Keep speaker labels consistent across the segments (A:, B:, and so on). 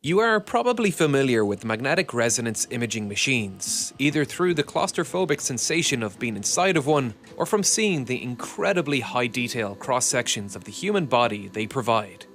A: You are probably familiar with magnetic resonance imaging machines, either through the claustrophobic sensation of being inside of one, or from seeing the incredibly high detail cross-sections of the human body they provide.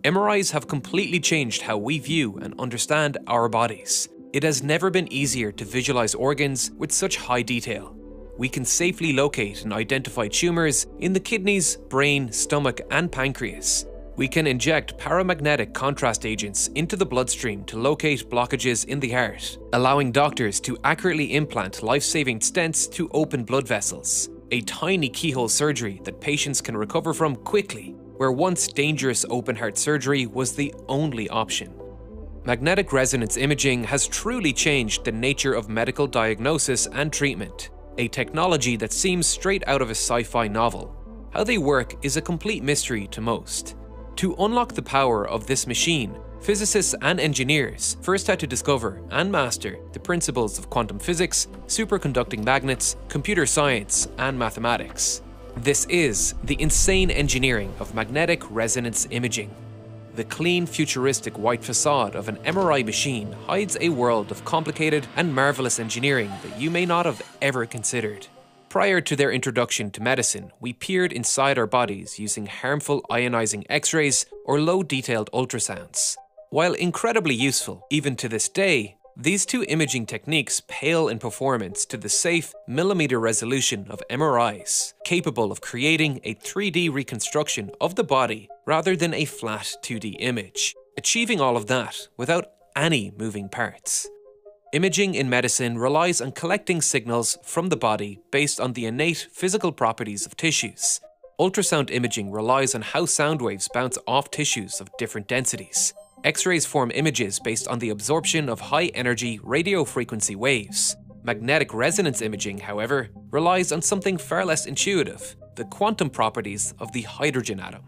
A: MRIs have completely changed how we view and understand our bodies. It has never been easier to visualize organs with such high detail. We can safely locate and identify tumors in the kidneys, brain, stomach, and pancreas. We can inject paramagnetic contrast agents into the bloodstream to locate blockages in the heart, allowing doctors to accurately implant life-saving stents to open blood vessels, a tiny keyhole surgery that patients can recover from quickly, where once dangerous open-heart surgery was the only option. Magnetic resonance imaging has truly changed the nature of medical diagnosis and treatment, a technology that seems straight out of a sci-fi novel. How they work is a complete mystery to most. To unlock the power of this machine, physicists and engineers first had to discover and master the principles of quantum physics, superconducting magnets, computer science, and mathematics. This is the insane engineering of magnetic resonance imaging. The clean, futuristic white facade of an MRI machine hides a world of complicated and marvelous engineering that you may not have ever considered. Prior to their introduction to medicine, we peered inside our bodies using harmful ionizing X-rays or low-detailed ultrasounds. While incredibly useful, even to this day, these two imaging techniques pale in performance to the safe millimeter resolution of MRIs, capable of creating a 3D reconstruction of the body rather than a flat 2D image, achieving all of that without any moving parts. Imaging in medicine relies on collecting signals from the body based on the innate physical properties of tissues. Ultrasound imaging relies on how sound waves bounce off tissues of different densities. X-rays form images based on the absorption of high-energy radiofrequency waves. Magnetic resonance imaging, however, relies on something far less intuitive: the quantum properties of the hydrogen atom.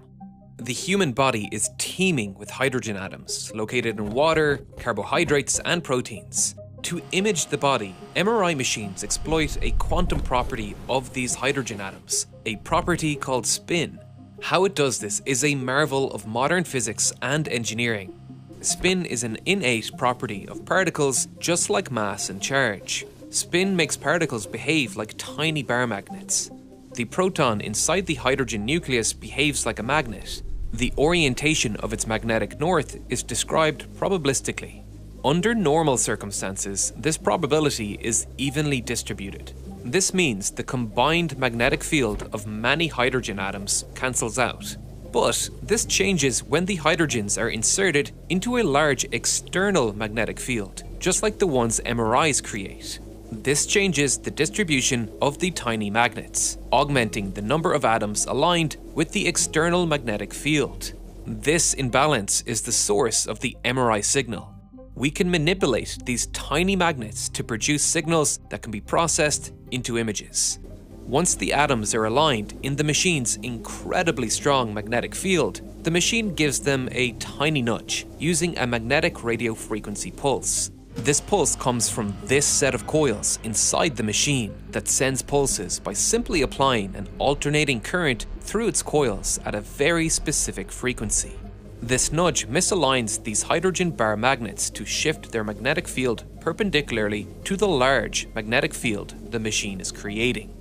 A: The human body is teeming with hydrogen atoms, located in water, carbohydrates, and proteins. To image the body, MRI machines exploit a quantum property of these hydrogen atoms, a property called spin. How it does this is a marvel of modern physics and engineering. Spin is an innate property of particles, just like mass and charge. Spin makes particles behave like tiny bar magnets. The proton inside the hydrogen nucleus behaves like a magnet. The orientation of its magnetic north is described probabilistically. Under normal circumstances, this probability is evenly distributed. This means the combined magnetic field of many hydrogen atoms cancels out. But this changes when the hydrogens are inserted into a large external magnetic field, just like the ones MRIs create. This changes the distribution of the tiny magnets, augmenting the number of atoms aligned with the external magnetic field. This imbalance is the source of the MRI signal. We can manipulate these tiny magnets to produce signals that can be processed into images. Once the atoms are aligned in the machine's incredibly strong magnetic field, the machine gives them a tiny nudge using a magnetic radio frequency pulse. This pulse comes from this set of coils inside the machine that sends pulses by simply applying an alternating current through its coils at a very specific frequency. This nudge misaligns these hydrogen bar magnets to shift their magnetic field perpendicularly to the large magnetic field the machine is creating.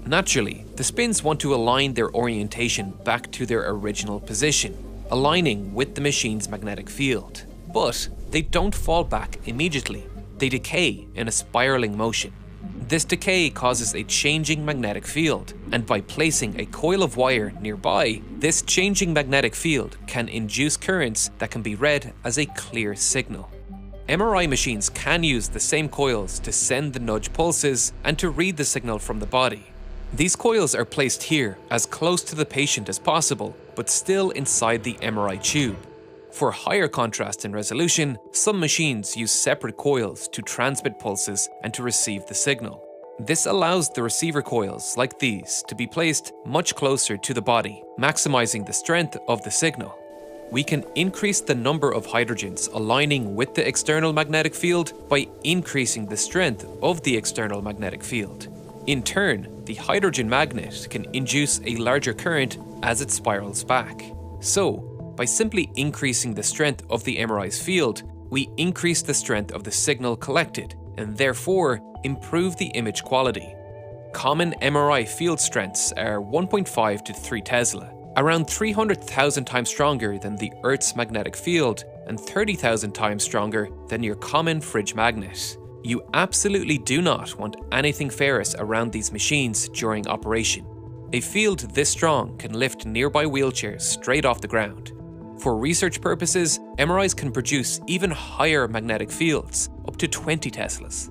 A: Naturally, the spins want to align their orientation back to their original position, aligning with the machine's magnetic field. But they don't fall back immediately. They decay in a spiraling motion. This decay causes a changing magnetic field, and by placing a coil of wire nearby, this changing magnetic field can induce currents that can be read as a clear signal. MRI machines can use the same coils to send the nudge pulses and to read the signal from the body. These coils are placed here as close to the patient as possible, but still inside the MRI tube. For higher contrast and resolution, some machines use separate coils to transmit pulses and to receive the signal. This allows the receiver coils, like these, to be placed much closer to the body, maximizing the strength of the signal. We can increase the number of hydrogens aligning with the external magnetic field by increasing the strength of the external magnetic field. In turn, the hydrogen magnet can induce a larger current as it spirals back. So, by simply increasing the strength of the MRI's field, we increase the strength of the signal collected and therefore improve the image quality. Common MRI field strengths are 1.5 to 3 Tesla, around 300,000 times stronger than the Earth's magnetic field and 30,000 times stronger than your common fridge magnet. You absolutely do not want anything ferrous around these machines during operation. A field this strong can lift nearby wheelchairs straight off the ground. For research purposes, MRIs can produce even higher magnetic fields, up to 20 Teslas.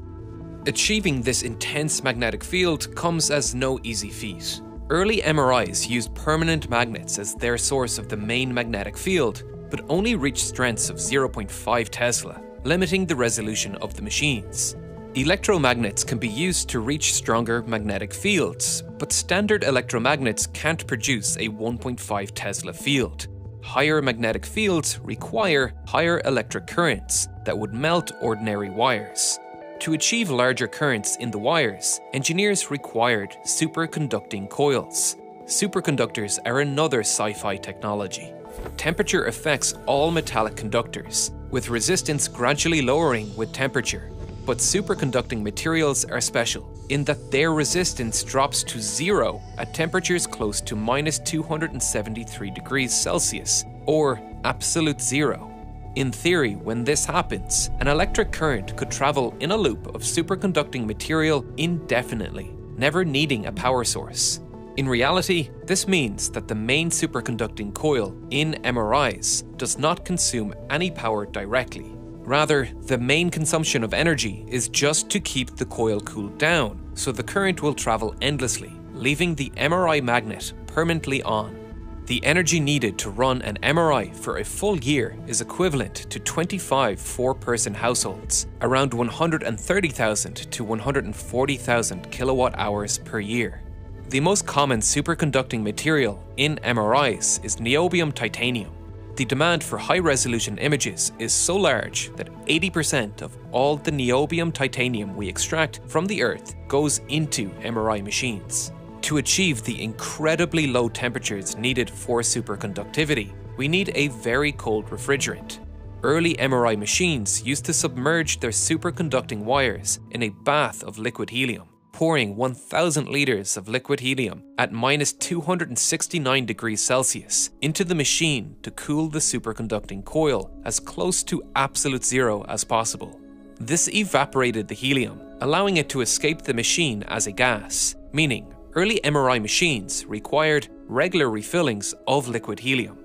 A: Achieving this intense magnetic field comes as no easy feat. Early MRIs used permanent magnets as their source of the main magnetic field, but only reached strengths of 0.5 Tesla, limiting the resolution of the machines. Electromagnets can be used to reach stronger magnetic fields, but standard electromagnets can't produce a 1.5 Tesla field. Higher magnetic fields require higher electric currents that would melt ordinary wires. To achieve larger currents in the wires, engineers required superconducting coils. Superconductors are another sci-fi technology. Temperature affects all metallic conductors, with resistance gradually lowering with temperature. But superconducting materials are special in that their resistance drops to zero at temperatures close to minus 273 degrees Celsius, or absolute zero. In theory, when this happens, an electric current could travel in a loop of superconducting material indefinitely, never needing a power source. In reality, this means that the main superconducting coil in MRIs does not consume any power directly. Rather, the main consumption of energy is just to keep the coil cooled down, so the current will travel endlessly, leaving the MRI magnet permanently on. The energy needed to run an MRI for a full year is equivalent to 25 four-person households, around 130,000 to 140,000 kilowatt hours per year. The most common superconducting material in MRIs is niobium titanium. The demand for high-resolution images is so large that 80% of all the niobium titanium we extract from the Earth goes into MRI machines. To achieve the incredibly low temperatures needed for superconductivity, we need a very cold refrigerant. Early MRI machines used to submerge their superconducting wires in a bath of liquid helium, pouring 1,000 liters of liquid helium at minus 269 degrees Celsius into the machine to cool the superconducting coil as close to absolute zero as possible. This evaporated the helium, allowing it to escape the machine as a gas, meaning early MRI machines required regular refillings of liquid helium.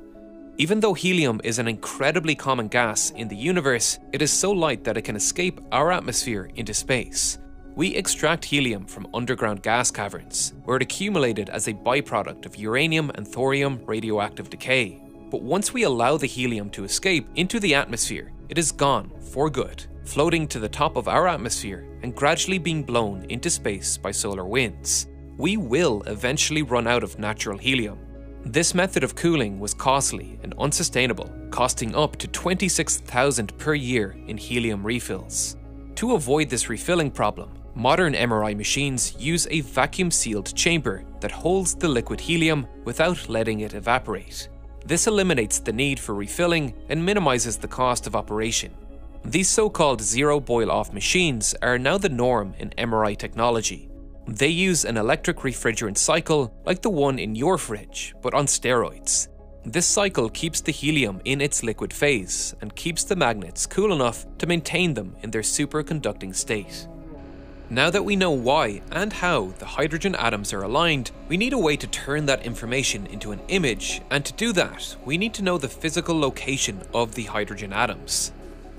A: Even though helium is an incredibly common gas in the universe, it is so light that it can escape our atmosphere into space. We extract helium from underground gas caverns, where it accumulated as a byproduct of uranium and thorium radioactive decay. But once we allow the helium to escape into the atmosphere, it is gone for good, floating to the top of our atmosphere and gradually being blown into space by solar winds. We will eventually run out of natural helium. This method of cooling was costly and unsustainable, costing up to $26,000 per year in helium refills. To avoid this refilling problem, modern MRI machines use a vacuum-sealed chamber that holds the liquid helium without letting it evaporate. This eliminates the need for refilling and minimizes the cost of operation. These so-called zero boil-off machines are now the norm in MRI technology. They use an electric refrigerant cycle like the one in your fridge, but on steroids. This cycle keeps the helium in its liquid phase and keeps the magnets cool enough to maintain them in their superconducting state. Now that we know why and how the hydrogen atoms are aligned, we need a way to turn that information into an image, and to do that, we need to know the physical location of the hydrogen atoms.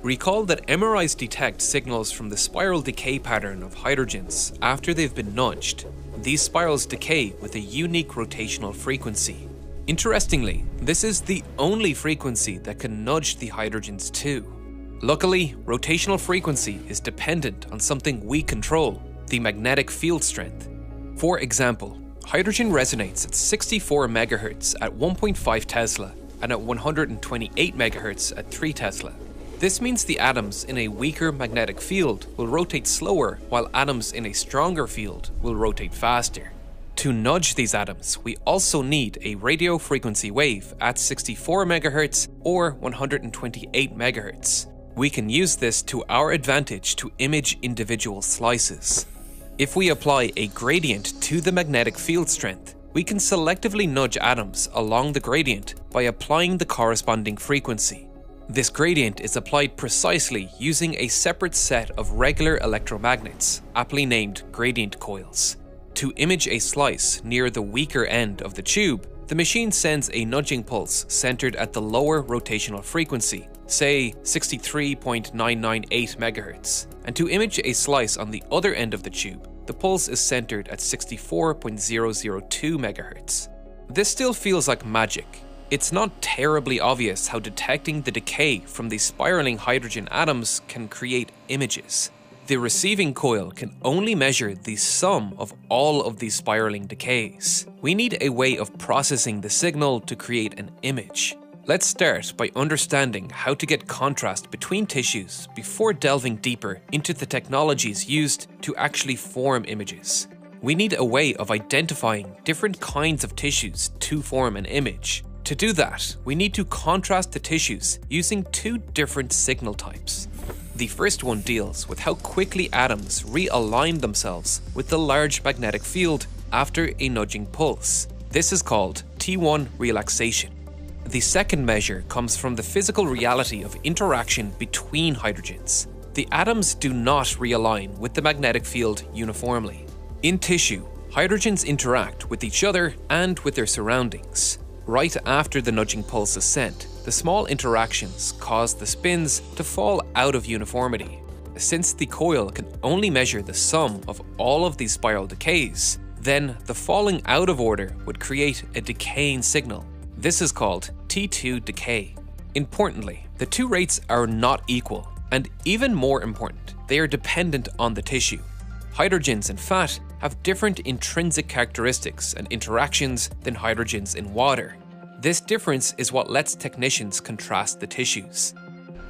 A: Recall that MRIs detect signals from the spiral decay pattern of hydrogens after they've been nudged. These spirals decay with a unique rotational frequency. Interestingly, this is the only frequency that can nudge the hydrogens too. Luckily, rotational frequency is dependent on something we control, the magnetic field strength. For example, hydrogen resonates at 64 MHz at 1.5 Tesla and at 128 MHz at 3 Tesla. This means the atoms in a weaker magnetic field will rotate slower, while atoms in a stronger field will rotate faster. To nudge these atoms, we also need a radio frequency wave at 64 MHz or 128 MHz. We can use this to our advantage to image individual slices. If we apply a gradient to the magnetic field strength, we can selectively nudge atoms along the gradient by applying the corresponding frequency. This gradient is applied precisely using a separate set of regular electromagnets, aptly named gradient coils. To image a slice near the weaker end of the tube, the machine sends a nudging pulse centered at the lower rotational frequency, say 63.998 MHz, and to image a slice on the other end of the tube, the pulse is centered at 64.002 MHz. This still feels like magic. It's not terribly obvious how detecting the decay from these spiraling hydrogen atoms can create images. The receiving coil can only measure the sum of all of these spiraling decays. We need a way of processing the signal to create an image. Let's start by understanding how to get contrast between tissues before delving deeper into the technologies used to actually form images. We need a way of identifying different kinds of tissues to form an image. To do that, we need to contrast the tissues using two different signal types. The first one deals with how quickly atoms realign themselves with the large magnetic field after a nudging pulse. This is called T1 relaxation. The second measure comes from the physical reality of interaction between hydrogens. The atoms do not realign with the magnetic field uniformly. In tissue, hydrogens interact with each other and with their surroundings. Right after the nudging pulse is sent, the small interactions cause the spins to fall out of uniformity. Since the coil can only measure the sum of all of these spiral decays, then the falling out of order would create a decaying signal. This is called T2 decay. Importantly, the two rates are not equal, and even more important, they are dependent on the tissue. Hydrogens in fat have different intrinsic characteristics and interactions than hydrogens in water. This difference is what lets technicians contrast the tissues.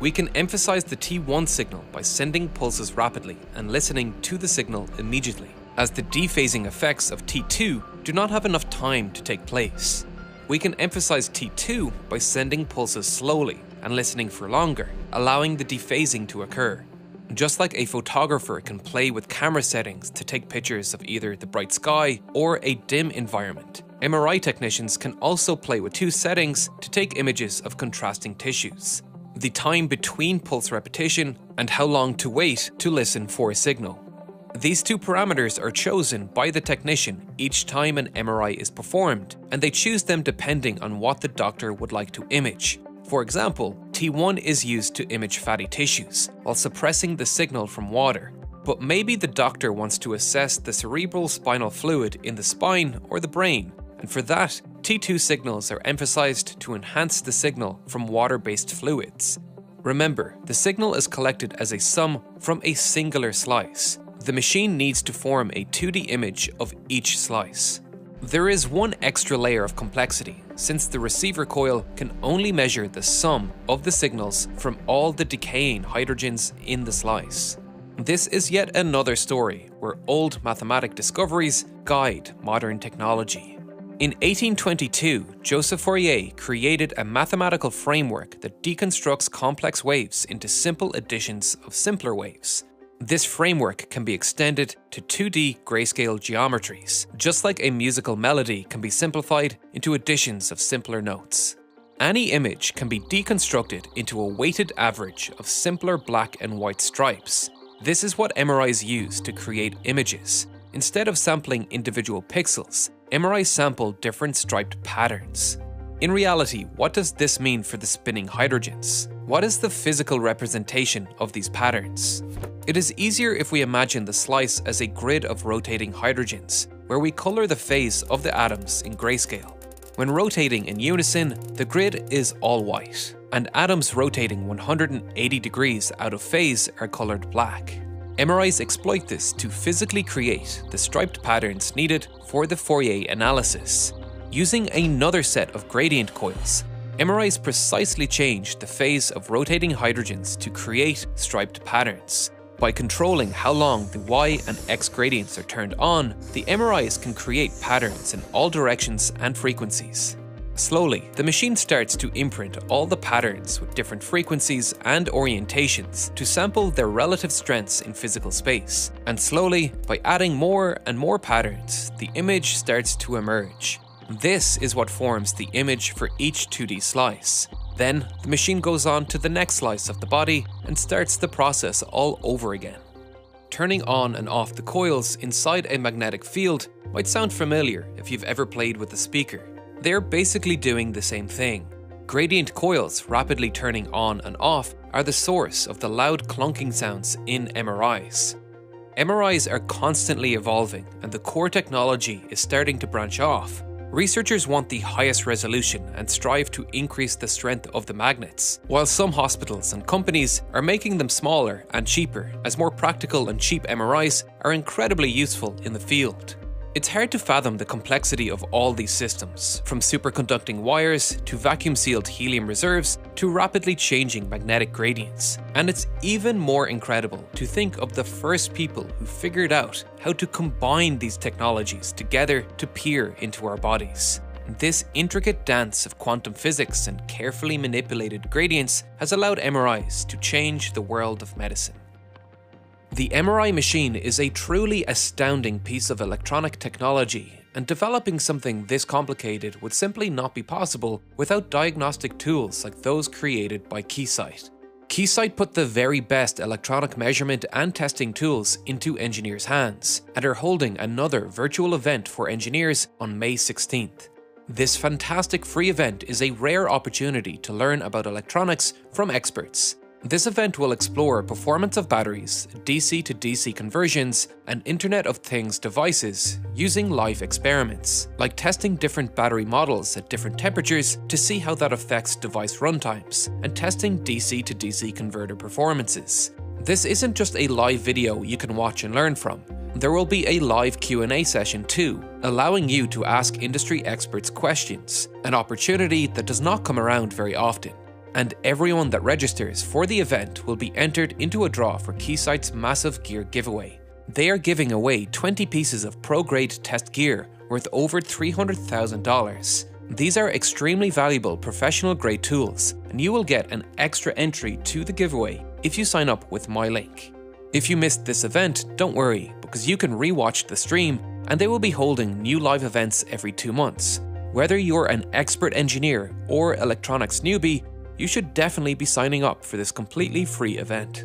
A: We can emphasize the T1 signal by sending pulses rapidly and listening to the signal immediately, as the dephasing effects of T2 do not have enough time to take place. We can emphasize T2 by sending pulses slowly and listening for longer, allowing the dephasing to occur. Just like a photographer can play with camera settings to take pictures of either the bright sky or a dim environment, MRI technicians can also play with two settings to take images of contrasting tissues: the time between pulse repetition and how long to wait to listen for a signal. These two parameters are chosen by the technician each time an MRI is performed, and they choose them depending on what the doctor would like to image. For example, T1 is used to image fatty tissues while suppressing the signal from water. But maybe the doctor wants to assess the cerebral spinal fluid in the spine or the brain, and for that, T2 signals are emphasized to enhance the signal from water-based fluids. Remember, the signal is collected as a sum from a singular slice. The machine needs to form a 2D image of each slice. There is one extra layer of complexity, since the receiver coil can only measure the sum of the signals from all the decaying hydrogens in the slice. This is yet another story where old mathematic discoveries guide modern technology. In 1822, Joseph Fourier created a mathematical framework that deconstructs complex waves into simple additions of simpler waves. This framework can be extended to 2D grayscale geometries, just like a musical melody can be simplified into additions of simpler notes. Any image can be deconstructed into a weighted average of simpler black and white stripes. This is what MRIs use to create images. Instead of sampling individual pixels, MRIs sample different striped patterns. In reality, what does this mean for the spinning hydrogens? What is the physical representation of these patterns? It is easier if we imagine the slice as a grid of rotating hydrogens, where we color the phase of the atoms in grayscale. When rotating in unison, the grid is all white, and atoms rotating 180 degrees out of phase are colored black. MRIs exploit this to physically create the striped patterns needed for the Fourier analysis. Using another set of gradient coils, MRIs precisely change the phase of rotating hydrogens to create striped patterns. By controlling how long the Y and X gradients are turned on, the MRIs can create patterns in all directions and frequencies. Slowly, the machine starts to imprint all the patterns with different frequencies and orientations to sample their relative strengths in physical space. And slowly, by adding more and more patterns, the image starts to emerge. This is what forms the image for each 2D slice. Then, the machine goes on to the next slice of the body and starts the process all over again. Turning on and off the coils inside a magnetic field might sound familiar if you've ever played with a speaker. They're basically doing the same thing. Gradient coils rapidly turning on and off are the source of the loud clunking sounds in MRIs. MRIs are constantly evolving, and the core technology is starting to branch off. Researchers want the highest resolution and strive to increase the strength of the magnets, while some hospitals and companies are making them smaller and cheaper, as more practical and cheap MRIs are incredibly useful in the field. It's hard to fathom the complexity of all these systems, from superconducting wires to vacuum-sealed helium reserves to rapidly changing magnetic gradients. And it's even more incredible to think of the first people who figured out how to combine these technologies together to peer into our bodies. This intricate dance of quantum physics and carefully manipulated gradients has allowed MRIs to change the world of medicine. The MRI machine is a truly astounding piece of electronic technology, and developing something this complicated would simply not be possible without diagnostic tools like those created by Keysight. Keysight put the very best electronic measurement and testing tools into engineers' hands, and are holding another virtual event for engineers on May 16th. This fantastic free event is a rare opportunity to learn about electronics from experts. This event will explore performance of batteries, DC to DC conversions, and Internet of Things devices using live experiments, like testing different battery models at different temperatures to see how that affects device runtimes, and testing DC to DC converter performances. This isn't just a live video you can watch and learn from. There will be a live Q&A session too, allowing you to ask industry experts questions, an opportunity that does not come around very often. And everyone that registers for the event will be entered into a draw for Keysight's massive gear giveaway. They are giving away 20 pieces of pro-grade test gear worth over $300,000. These are extremely valuable professional-grade tools, and you will get an extra entry to the giveaway if you sign up with my link. If you missed this event, don't worry, because you can re-watch the stream, and they will be holding new live events every 2 months. Whether you're an expert engineer or electronics newbie, you should definitely be signing up for this completely free event.